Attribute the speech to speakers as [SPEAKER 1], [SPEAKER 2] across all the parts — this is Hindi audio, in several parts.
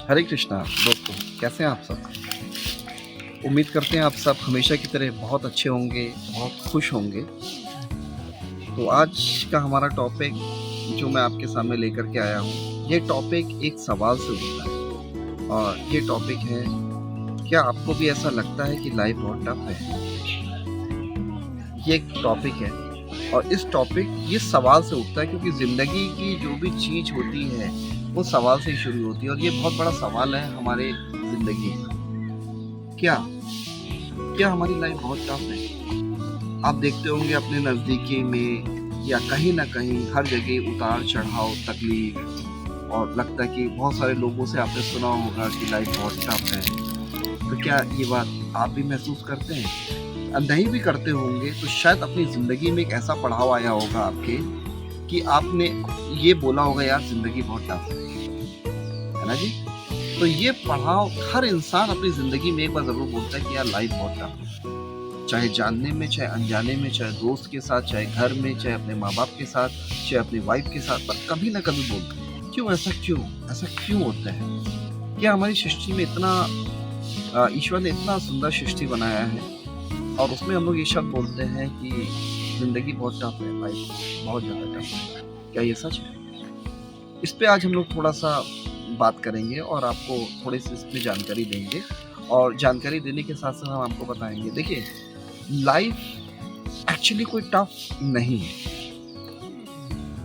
[SPEAKER 1] हरे कृष्णा दोस्तों, कैसे हैं आप सब? उम्मीद करते हैं आप सब हमेशा की तरह बहुत अच्छे होंगे, बहुत खुश होंगे। तो आज का हमारा टॉपिक जो मैं आपके सामने लेकर के आया हूँ, ये टॉपिक एक सवाल से उठता है और ये टॉपिक है, क्या आपको भी ऐसा लगता है कि लाइफ बहुत टफ है? ये एक टॉपिक है और इस टॉपिक ये सवाल से उठता है क्योंकि ज़िंदगी की जो भी चीज़ होती है, वो सवाल से ही शुरू होती है और ये बहुत बड़ा सवाल है हमारे ज़िंदगी का। क्या हमारी लाइफ बहुत टफ है? आप देखते होंगे अपने नज़दीकी में या कहीं न कहीं हर जगह उतार-चढ़ाव, तकलीफ और लगता है कि बहुत सारे लोगों से आपने सुना होगा कि लाइफ बहुत टफ है। तो क्या ये बात आप भी महसूस करते हैं? नहीं भी करते होंगे तो शायद अपनी ज़िंदगी में एक ऐसा पड़ाव आया होगा आपके कि आपने ये बोला होगा यार ज़िंदगी बहुत टफ है ना जी? तो ये पड़ाव हर इंसान अपनी ज़िंदगी में एक बार ज़रूर बोलता है कि यार लाइफ बहुत टफ है। चाहे जानने में, चाहे अनजाने में, चाहे दोस्त के साथ, चाहे घर में, चाहे अपने माँ-बाप के साथ, चाहे अपनी वाइफ़ के साथ, पर कभी ना कभी बोलते हैं। क्यों ऐसा क्यों? ऐसा क्यों होता है? क्या हमारी सृष्टि में इतना ईश्वर ने इतना सुंदर सृष्टि बनाया है और उसमें हम लोग ये शब्द बोलते हैं कि ज़िंदगी बहुत टफ है, लाइफ बहुत ज़्यादा टफ है। क्या ये सच है? इस पे आज हम लोग थोड़ा-सा बात करेंगे और आपको थोड़ी-सी इसमें जानकारी देंगे और जानकारी देने के साथ-साथ हम आपको बताएँगे। देखिए, लाइफ एक्चुअली कोई टफ नहीं है।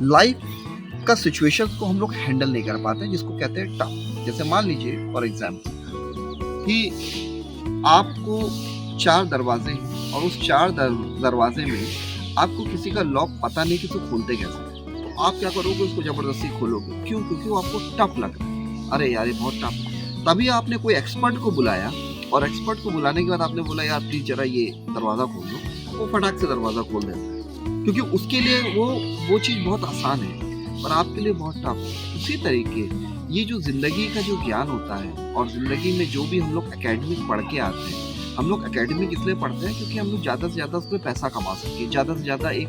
[SPEAKER 1] लाइफ का सिचुएशंस को हम लोग हैंडल नहीं कर पाते जिसको कहते हैं टफ। जैसे मान लीजिए फॉर एग्ज़ाम्पल कि आपको 4 दरवाजे हैं और उस 4 दरवाजे में आपको किसी का लॉक पता नहीं कि तो खोलते कैसे हैं। तो आप क्या करोगे, उसको ज़बरदस्ती खोलोगे। क्यों? क्योंकि वो आपको टफ लग रहा है। अरे यार ये बहुत टफ है। तभी आपने कोई एक्सपर्ट को बुलाया और एक्सपर्ट को बुलाने के बाद आपने बोला यार प्लीज़ ज़रा ये दरवाज़ा खोल दो। वो फटाक से दरवाज़ा खोल देता है। क्योंकि उसके लिए वो चीज़ बहुत आसान है, पर आपके लिए बहुत टफ है। उसी तरीके ये जो ज़िंदगी का जो ज्ञान होता है और ज़िंदगी में जो भी हम लोग एकेडमिक पढ़ के आते हैं, हम लोग एकेडमिक इसलिए पढ़ते हैं क्योंकि हम लोग ज़्यादा से ज़्यादा उसमें पैसा कमा सकें, ज़्यादा से ज़्यादा एक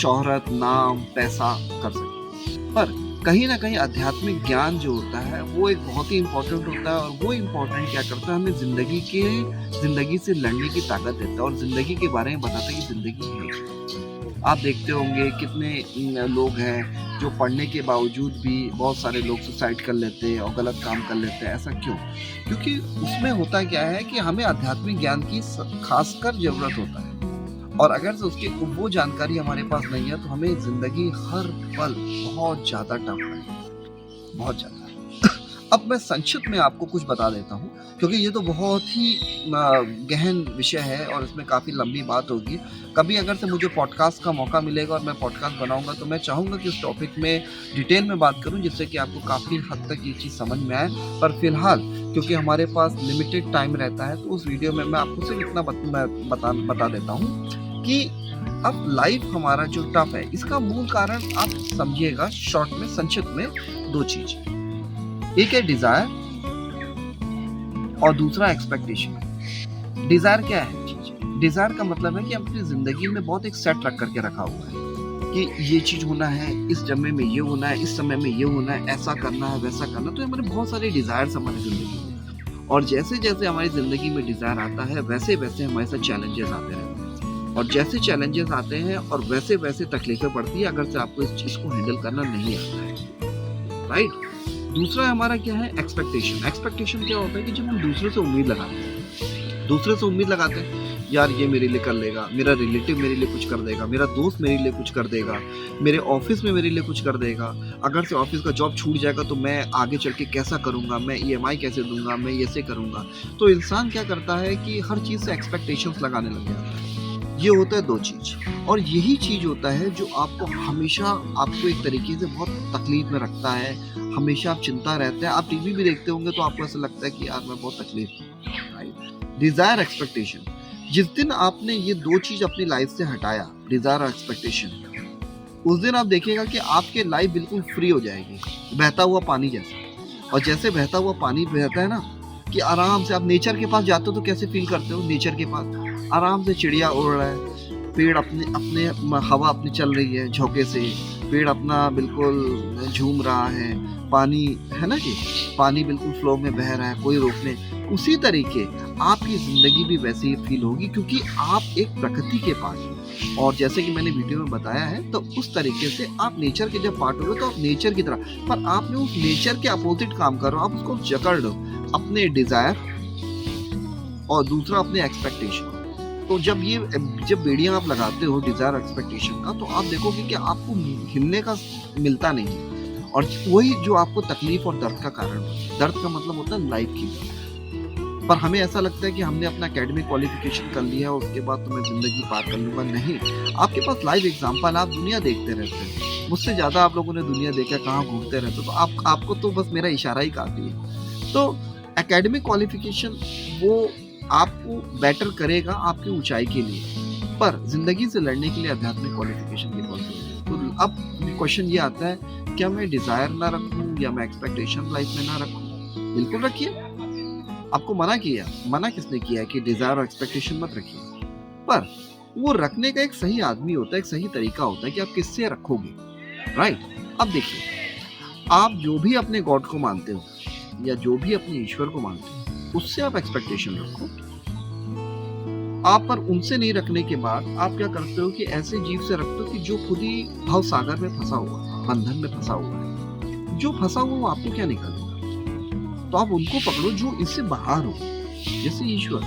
[SPEAKER 1] शोहरत, नाम, पैसा कर सकें। पर कहीं न कहीं आध्यात्मिक ज्ञान जो होता है वो एक बहुत ही इम्पोर्टेंट होता है और वो इम्पोर्टेंट क्या करता है, हमें ज़िंदगी से लड़ने की ताकत देता है और ज़िंदगी के बारे में बताता है कि ज़िंदगी है। आप देखते होंगे कितने लोग हैं जो पढ़ने के बावजूद भी बहुत सारे लोग सुसाइड कर लेते हैं और गलत काम कर लेते हैं। ऐसा क्यों? क्योंकि उसमें होता क्या है कि हमें आध्यात्मिक ज्ञान की खासकर ज़रूरत होता है और अगर से उसकी वो जानकारी हमारे पास नहीं है तो हमें ज़िंदगी हर पल बहुत ज़्यादा टफ लगेगी, बहुत ज़्यादा। अब मैं संक्षिप्त में आपको कुछ बता देता हूँ क्योंकि ये तो बहुत ही गहन विषय है और इसमें काफ़ी लंबी बात होगी। कभी अगर से मुझे पॉडकास्ट का मौका मिलेगा और मैं पॉडकास्ट बनाऊँगा तो मैं चाहूँगा कि उस टॉपिक में डिटेल में बात करूँ जिससे कि आपको काफ़ी हद तक ये चीज़ समझ में आए। पर फ़िलहाल क्योंकि हमारे पास लिमिटेड टाइम रहता है तो उस वीडियो में मैं आपको सिर्फ इतना बता देता हूँ कि अब लाइफ हमारा जो टफ है इसका मूल कारण आप समझिएगा शॉर्ट में, संक्षिप्त में 2 चीज़। एक है डिज़ायर और दूसरा एक्सपेक्टेशन। डिज़ायर क्या है चीज़? डिज़ायर का मतलब है कि हम अपनी ज़िंदगी में बहुत एक सेट रख करके रखा हुआ है कि ये चीज़ होना है, इस समय में ये होना है, इस समय में ये होना है, ऐसा करना है, वैसा करना है। तो हमारे बहुत सारे डिज़ायर्स हमारी ज़िंदगी में और जैसे-जैसे हमारी ज़िंदगी में डिज़ायर आता है वैसे-वैसे हमारे साथ चैलेंजेस आते रहते हैं और जैसे चैलेंजेस आते हैं और वैसे-वैसे तकलीफ़ें पड़ती है अगर से आपको इस चीज़ को हैंडल करना नहीं आता है, राइट? दूसरा हमारा क्या है, एक्सपेक्टेशन। एक्सपेक्टेशन क्या होता है कि जब हम दूसरे से उम्मीद लगाते हैं, यार ये मेरे लिए कर लेगा, मेरा रिलेटिव मेरे लिए कुछ कर देगा, मेरा दोस्त मेरे लिए कुछ कर देगा, मेरे ऑफिस में मेरे लिए कुछ कर देगा, अगर से ऑफिस का जॉब छूट जाएगा तो मैं आगे चल के कैसा करूँगा, मैं ईएमआई कैसे दूंगा, मैं ऐसे करूँगा। तो इंसान क्या करता है कि हर चीज़ से एक्सपेक्टेशंस लगाने लग जाता है। ये होता है 2 चीज़ और यही चीज़ होता है जो आपको हमेशा आपको एक तरीके से बहुत तकलीफ में रखता है। हमेशा आप चिंता रहते हैं। आप टीवी भी देखते होंगे तो आपको ऐसा लगता है कि यार मैं बहुत तकलीफ में हूँ, राइट? Desire, expectation. जिस दिन आपने ये 2 चीज़ अपनी लाइफ से हटाया, डिज़ायर और एक्सपेक्टेशन, उस दिन आप देखिएगा कि आपकी लाइफ बिल्कुल फ्री हो जाएगी, बहता हुआ पानी जैसा। और जैसे बहता हुआ पानी बहता है ना कि आराम से आप नेचर के पास जाते हो तो कैसे फील करते हो? नेचर के पास आराम से चिड़िया उड़ रहा है, पेड़ अपने अपने हवा अपनी चल रही है झोंके से, पेड़ अपना बिल्कुल झूम रहा है, पानी है ना जी, पानी बिल्कुल फ्लो में बह रहा है, कोई रोकने, उसी तरीके आपकी ज़िंदगी भी वैसे ही फ़ील होगी क्योंकि आप एक प्रकृति के पास हो। और जैसे कि मैंने वीडियो में बताया है, तो उस तरीके से आप नेचर के जब पार्ट हो तो आप नेचर की तरह, पर आपने उस नेचर के अपोज़िट काम करो, आप उसको जकड़ लो, अपने डिज़ायर और दूसरा अपने एक्सपेक्टेशन। तो जब बेड़ियाँ आप लगाते हो डिज़ायर एक्सपेक्टेशन का, तो आप देखोगे कि आपको हिलने का मिलता नहीं है और वही जो आपको तकलीफ़ और दर्द का कारण होता है। दर्द का मतलब होता है लाइफ़ की। पर हमें ऐसा लगता है कि हमने अपना एकेडमिक क्वालिफिकेशन कर लिया है और उसके बाद तो मैं ज़िंदगी पार कर लूँगा। नहीं, आपके पास लाइव एग्ज़ाम्पल, आप दुनिया देखते रहते हैं। मुझसे ज़्यादा आप लोगों ने दुनिया देखा, कहाँ घूमते रहते हो, तो आपको तो बस मेरा इशारा ही काफ़ी है। तो एकेडमिक क्वालिफिकेशन वो आपको बेटर करेगा आपकी ऊँचाई के लिए, पर ज़िंदगी से लड़ने के लिए आध्यात्मिक क्वालिफिकेशन की बहुत ज़रूरत है। तो अब क्वेश्चन ये आता है, क्या मैं डिज़ायर ना रखूँ या मैं एक्सपेक्टेशन लाइफ में ना रखूँ? बिल्कुल रखिए। आपको मना किसने किया है कि डिज़ायर और एक्सपेक्टेशन मत रखिए, पर वो रखने का एक सही आदमी होता है, एक सही तरीका होता है कि आप किससे रखोगे, राइट? अब देखिए, आप जो भी अपने गॉड को मानते हो या जो भी अपने ईश्वर को मानते हो, उससे आप एक्सपेक्टेशन रखो। आप पर उनसे नहीं रखने के बाद आप क्या करते हो कि ऐसे जीव से रखते हो कि जो खुद ही भव सागर में फंसा हुआ है, बंधन में फंसा हुआ है। जो फंसा हुआ वो आपको क्या निकालेगा? तो आप उनको पकड़ो जो इससे बाहर हो, जैसे ईश्वर,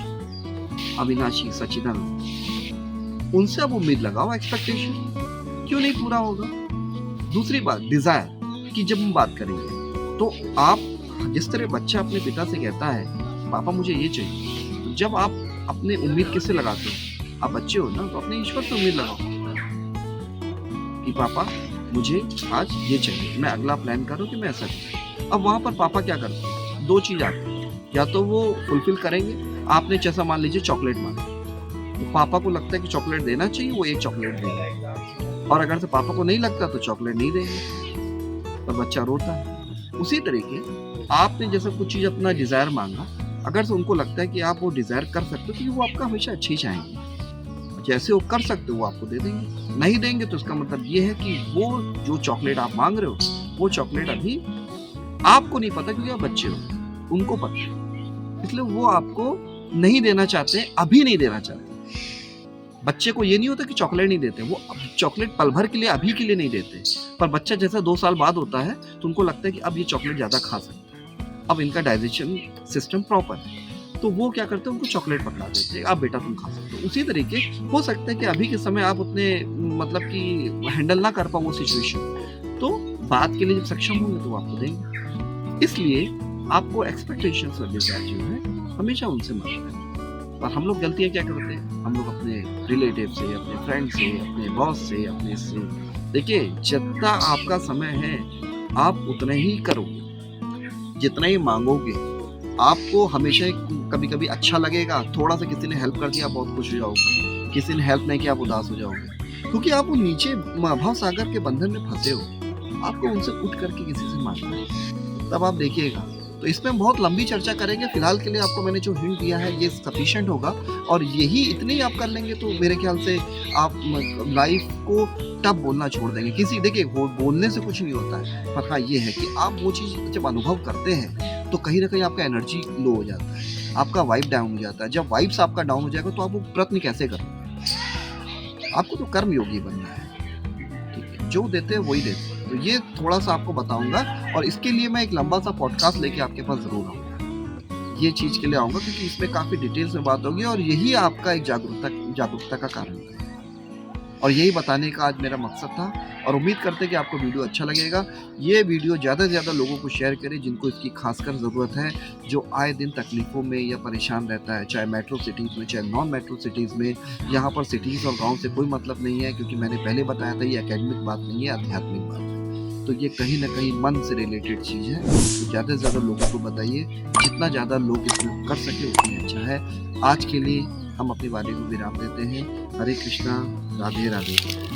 [SPEAKER 1] अविनाशी, सच्चिदानंद। उनसे आप उम्मीद लगाओ, एक्सपेक्टेशन क्यों नहीं पूरा होगा? दूसरी बात, डिजायर की जब हम बात करेंगे, तो आप जिस तरह बच्चा अपने पिता से कहता है, पापा मुझे ये चाहिए, तो जब आप अपने उम्मीद किससे लगाते हो? आप बच्चे हो ना, तो अपने ईश्वर से उम्मीद लगाओ कि पापा मुझे आज ये चाहिए, मैं अगला प्लान करूँ कि मैं ऐसा करूँ। अब वहां पर पापा क्या करते हैं? दो चीज आती है, या तो वो फुलफिल करेंगे। आपने जैसा मान लीजिए चॉकलेट मांगा, तो पापा को लगता है कि चॉकलेट देना चाहिए, वो एक चॉकलेट देंगे, और अगर से पापा को नहीं लगता तो चॉकलेट नहीं देंगे, तो बच्चा रोता है। उसी तरीके आपने जैसे कुछ चीज अपना डिजायर मांगा, अगर से उनको लगता है कि आप वो डिजायर कर सकते हो, तो वो आपका हमेशा अच्छी चाहेंगे। जैसे वो कर सकते हो वो आपको दे देंगे, नहीं देंगे तो इसका मतलब ये है कि वो जो चॉकलेट आप मांग रहे हो, वो चॉकलेट अभी आपको नहीं पता क्योंकि आप बच्चे हो, उनको पता है, इसलिए वो आपको नहीं देना चाहते, अभी नहीं देना चाहते। बच्चे को ये नहीं होता कि चॉकलेट नहीं देते, वो चॉकलेट पल भर के लिए, अभी के लिए नहीं देते, पर बच्चा जैसा 2 साल बाद होता है तो उनको लगता है कि अब ये चॉकलेट ज्यादा खा सकता है, अब इनका डाइजेशन सिस्टम प्रॉपर है, तो वो क्या करते हैं, उनको चॉकलेट पकड़ा देते हैं, अब बेटा तुम खा सकते हो। उसी तरीके हो सकता है कि अभी के समय आप उतने मतलब कि हैंडल ना कर पाओ वो सिचुएशन, तो बात के लिए जब सक्षम होंगे तो वो आपको देंगे। इसलिए आपको एक्सपेक्टेशंस और डिजायर जो है हमेशा उनसे मांगना है। पर हम लोग गलतियां क्या करते हैं, हम लोग अपने रिलेटिव से, अपने फ्रेंड से, अपने बॉस से, अपने से, देखिए जितना आपका समय है आप उतना ही करोगे, जितना ही मांगोगे। आपको हमेशा कभी कभी अच्छा लगेगा, थोड़ा सा किसी ने हेल्प कर दिया बहुत खुश हो जाओगे, किसी ने हेल्प नहीं किया आप उदास हो जाओगे, क्योंकि आप वो नीचे भव सागर के बंधन में फंसे हो। आपको उनसे उठ करके किसी से मांगना है, तब आप देखिएगा। तो इसमें हम बहुत लंबी चर्चा करेंगे, फिलहाल के लिए आपको मैंने जो हिंट दिया है ये सफिशिएंट होगा, और यही इतने ही आप कर लेंगे तो मेरे ख्याल से आप लाइफ को तब बोलना छोड़ देंगे। किसी देखिए बोलने से कुछ नहीं होता है, पर हाँ ये है कि आप वो चीज़ जब अनुभव करते हैं तो कहीं ना कहीं आपका एनर्जी लो हो जाता है, आपका वाइब डाउन हो जाता है। जब वाइब्स आपका डाउन हो जाएगा तो आप वो प्रयत्न कैसे करोगे? आपको तो कर्म योगी बनना है, ठीक है? जो देते हैं वही देते हैं। तो ये थोड़ा सा आपको बताऊंगा, और इसके लिए मैं एक लंबा सा पॉडकास्ट लेके आपके पास जरूर आऊंगा। ये चीज के लिए आऊंगा क्योंकि इसमें काफी डिटेल्स में बात होगी, और यही आपका एक जागरूकता का कारण है, और यही बताने का आज मेरा मकसद था। और उम्मीद करते हैं कि आपको वीडियो अच्छा लगेगा। ये वीडियो ज़्यादा से ज़्यादा लोगों को शेयर करें जिनको इसकी खासकर ज़रूरत है, जो आए दिन तकलीफ़ों में या परेशान रहता है, चाहे मेट्रो सिटीज़ में चाहे नॉन मेट्रो सिटीज़ में। यहाँ पर सिटीज़ और गांव से कोई मतलब नहीं है, क्योंकि मैंने पहले बताया था ये एकेडमिक बात नहीं है, आध्यात्मिक बात है। तो ये कहीं ना कहीं मन से रिलेटेड चीज़ है, तो ज़्यादा से ज़्यादा लोगों को बताइए, जितना ज़्यादा लोग इसमें कर सके उतना अच्छा है। आज के लिए हम अपनी वाणी को विराम देते हैं। हरे कृष्णा, राधे राधे।